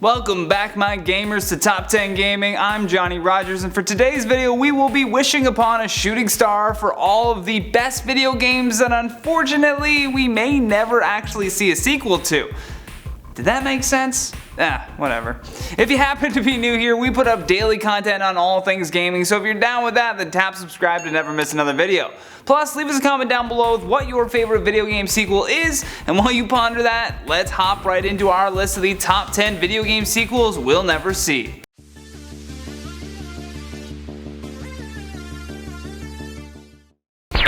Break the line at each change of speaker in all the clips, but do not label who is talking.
Welcome back my gamers to Top 10 Gaming. I'm Johnny Rogers, and for today's video we will be wishing upon a shooting star for all of the best video games that unfortunately we may never actually see a sequel to. Did that make sense? Whatever. If you happen to be new here, we put up daily content on all things gaming, so if you're down with that, then tap subscribe to never miss another video. Plus, leave us a comment down below with what your favorite video game sequel is, and while you ponder that, let's hop right into our list of the top 10 video game sequels we'll never see.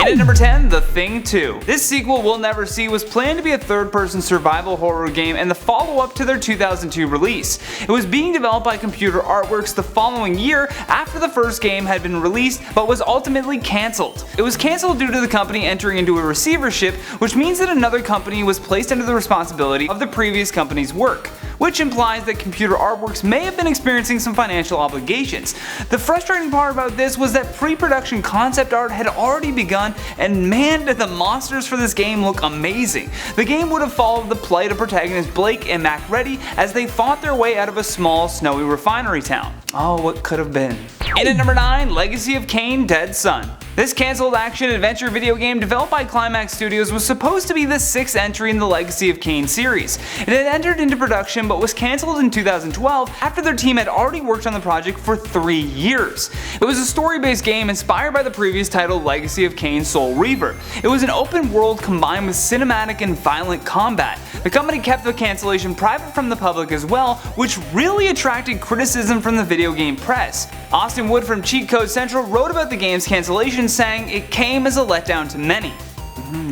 In at number 10, The Thing 2. This sequel we'll never see was planned to be a third-person survival horror game and the follow-up to their 2002 release. It was being developed by Computer Artworks the following year after the first game had been released but was ultimately cancelled. It was cancelled due to the company entering into a receivership, which means that another company was placed under the responsibility of the previous company's work, which implies that Computer Artworks may have been experiencing some financial obligations. The frustrating part about this was that pre-production concept art had already begun, and man did the monsters for this game look amazing. The game would have followed the plight of protagonists Blake and Mac Reddy as they fought their way out of a small snowy refinery town. Oh, what could have been. In at number 9, Legacy of Kain, Dead Son. This cancelled action-adventure video game developed by Climax Studios was supposed to be the 6th entry in the Legacy of Kain series. It had entered into production but was cancelled in 2012 after their team had already worked on the project for 3 years. It was a story-based game inspired by the previous title Legacy of Kain Soul Reaver. It was an open world combined with cinematic and violent combat. The company kept the cancellation private from the public as well, which really attracted criticism from the video game press. Austin Wood from Cheat Code Central wrote about the game's cancellation, saying it came as a letdown to many.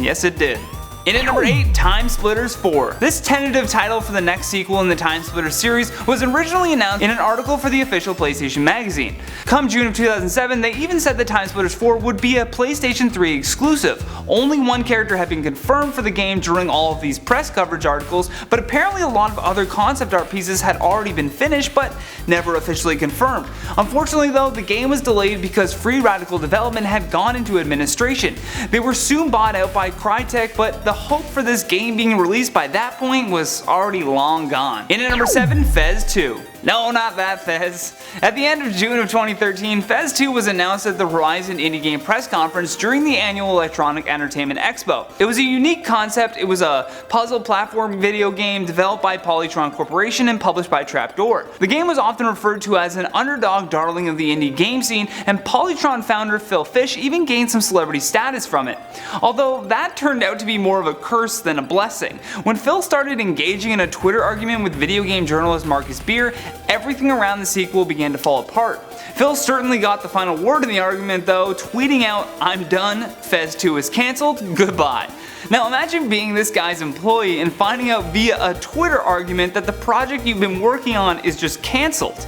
Yes, it did. In at number 8, Timesplitters 4. This tentative title for the next sequel in the Timesplitters series was originally announced in an article for the official PlayStation magazine. Come June of 2007, they even said that Timesplitters 4 would be a PlayStation 3 exclusive. Only one character had been confirmed for the game during all of these press coverage articles, but apparently a lot of other concept art pieces had already been finished but never officially confirmed. Unfortunately though, the game was delayed because Free Radical Development had gone into administration. They were soon bought out by Crytek, but the hope for this game being released by that point was already long gone. In at number 7, Fez 2. No, not that Fez. At the end of June of 2013, Fez 2 was announced at the Horizon Indie Game press conference during the annual Electronic Entertainment Expo. It was a unique concept. It was a puzzle platform video game developed by Polytron Corporation and published by Trapdoor. The game was often referred to as an underdog darling of the indie game scene, and Polytron founder Phil Fish even gained some celebrity status from it. Although that turned out to be more of a curse than a blessing. When Phil started engaging in a Twitter argument with video game journalist Marcus Beer, everything around the sequel began to fall apart. Phil certainly got the final word in the argument though, tweeting out, "I'm done, Fez 2 is cancelled, goodbye." Now imagine being this guy's employee and finding out via a Twitter argument that the project you've been working on is just cancelled.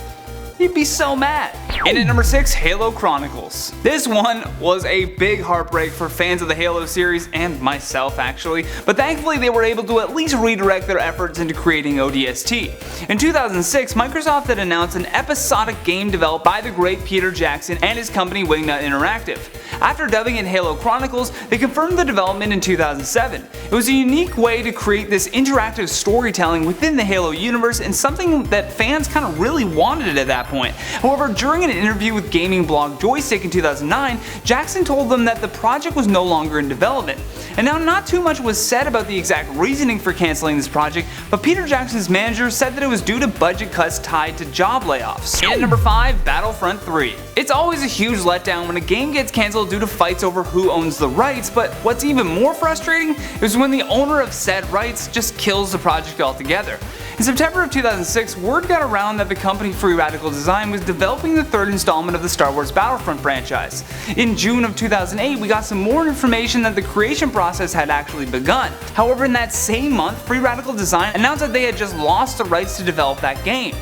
You'd be so mad. In at number 6, Halo Chronicles. This one was a big heartbreak for fans of the Halo series, and myself actually, but thankfully they were able to at least redirect their efforts into creating ODST. In 2006, Microsoft had announced an episodic game developed by the great Peter Jackson and his company Wingnut Interactive. After dubbing it Halo Chronicles, they confirmed the development in 2007. It was a unique way to create this interactive storytelling within the Halo universe, and something that fans kind of really wanted at that point. However, during an interview with gaming blog Joystick in 2009, Jackson told them that the project was no longer in development. And now not too much was said about the exact reasoning for cancelling this project, but Peter Jackson's manager said that it was due to budget cuts tied to job layoffs. And at number 5, Battlefront III. It's always a huge letdown when a game gets cancelled due to fights over who owns the rights, but what's even more frustrating is when the owner of said rights just kills the project altogether. In September of 2006, word got around that the company Free Radical Design was developing the third installment of the Star Wars Battlefront franchise. In June of 2008, we got some more information that the creation process had actually begun. However, in that same month, Free Radical Design announced that they had just lost the rights to develop that game.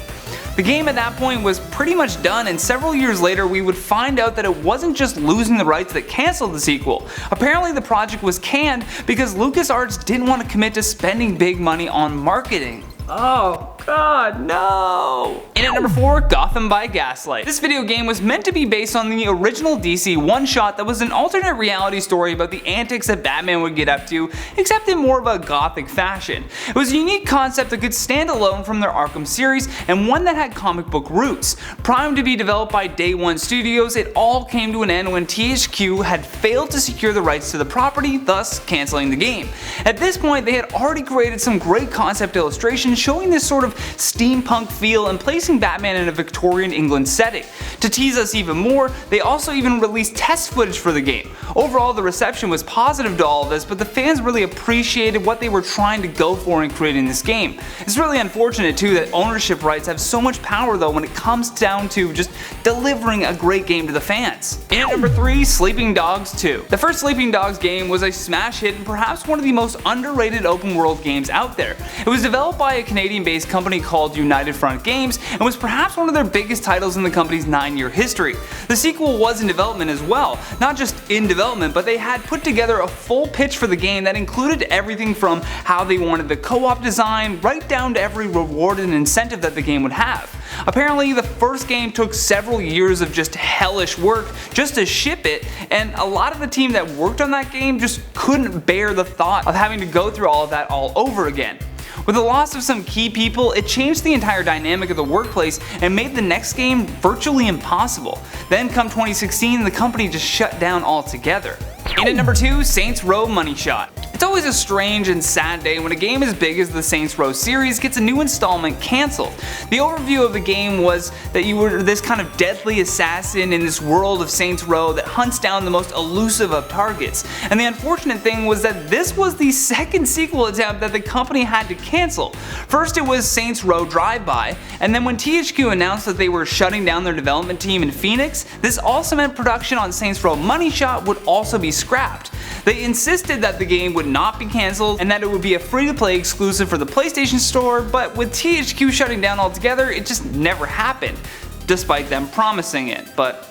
The game at that point was pretty much done, and several years later we would find out that it wasn't just losing the rights that cancelled the sequel. Apparently the project was canned because LucasArts didn't want to commit to spending big money on marketing. Oh god, no! In at at number 4, Gotham by Gaslight. This video game was meant to be based on the original DC one-shot that was an alternate reality story about the antics that Batman would get up to, except in more of a gothic fashion. It was a unique concept that could stand alone from their Arkham series, and one that had comic book roots. Primed to be developed by Day One Studios, it all came to an end when THQ had failed to secure the rights to the property, thus cancelling the game. At this point, they had already created some great concept illustrations showing this sort of steampunk feel and placing Batman in a Victorian England setting. To tease us even more, they also even released test footage for the game. Overall, the reception was positive to all of this, but the fans really appreciated what they were trying to go for in creating this game. It's really unfortunate too that ownership rights have so much power though when it comes down to just delivering a great game to the fans. And at number 3, Sleeping Dogs 2. The first Sleeping Dogs game was a smash hit and perhaps one of the most underrated open world games out there. It was developed by a Canadian-based company called United Front Games and was perhaps one of their biggest titles in the company's 9-year history. The sequel was in development as well, not just in development, but they had put together a full pitch for the game that included everything from how they wanted the co-op design right down to every reward and incentive that the game would have. Apparently, the first game took several years of just hellish work just to ship it, and a lot of the team that worked on that game just couldn't bear the thought of having to go through all of that all over again. With the loss of some key people, it changed the entire dynamic of the workplace and made the next game virtually impossible. Then come 2016, the company just shut down altogether. And at number 2, Saints Row Money Shot. It's always a strange and sad day when a game as big as the Saints Row series gets a new installment cancelled. The overview of the game was that you were this kind of deadly assassin in this world of Saints Row that hunts down the most elusive of targets. And the unfortunate thing was that this was the second sequel attempt that the company had to cancel. First it was Saints Row Drive-By, and then when THQ announced that they were shutting down their development team in Phoenix, this also meant production on Saints Row Money Shot would also be scrapped. They insisted that the game would not be cancelled and that it would be a free-to-play exclusive for the PlayStation Store, but with THQ shutting down altogether, it just never happened, despite them promising it. But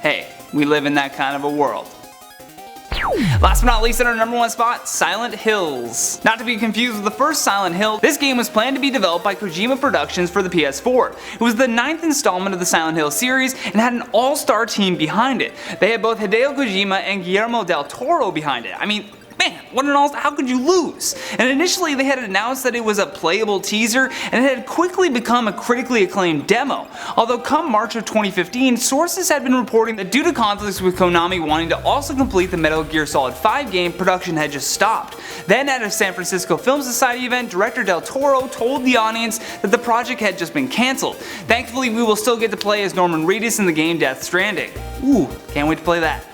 hey, we live in that kind of a world. Last but not least, at our number 1 spot, Silent Hills. Not to be confused with the first Silent Hill, this game was planned to be developed by Kojima Productions for the PS4. It was the 9th installment of the Silent Hill series and had an all-star team behind it. They had both Hideo Kojima and Guillermo del Toro behind it. I mean, man, what an all, how could you lose? And initially they had announced that it was a playable teaser and it had quickly become a critically acclaimed demo. Although come March of 2015, sources had been reporting that due to conflicts with Konami wanting to also complete the Metal Gear Solid 5 game, production had just stopped. Then at a San Francisco Film Society event, director Del Toro told the audience that the project had just been cancelled. Thankfully, we will still get to play as Norman Reedus in the game Death Stranding. Ooh, can't wait to play that.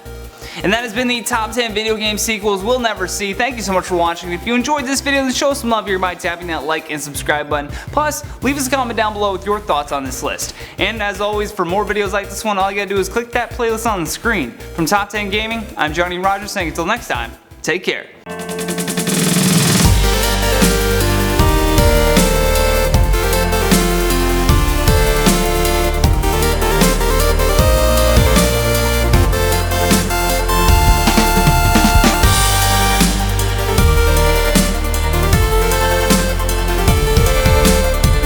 And that has been the top 10 video game sequels we'll never see. Thank you so much for watching. If you enjoyed this video, then show us some love here by tapping that like and subscribe button. Plus, leave us a comment down below with your thoughts on this list. And as always, for more videos like this one, all you gotta do is click that playlist on the screen. From Top 10 Gaming, I'm Johnny Rogers saying until next time, take care.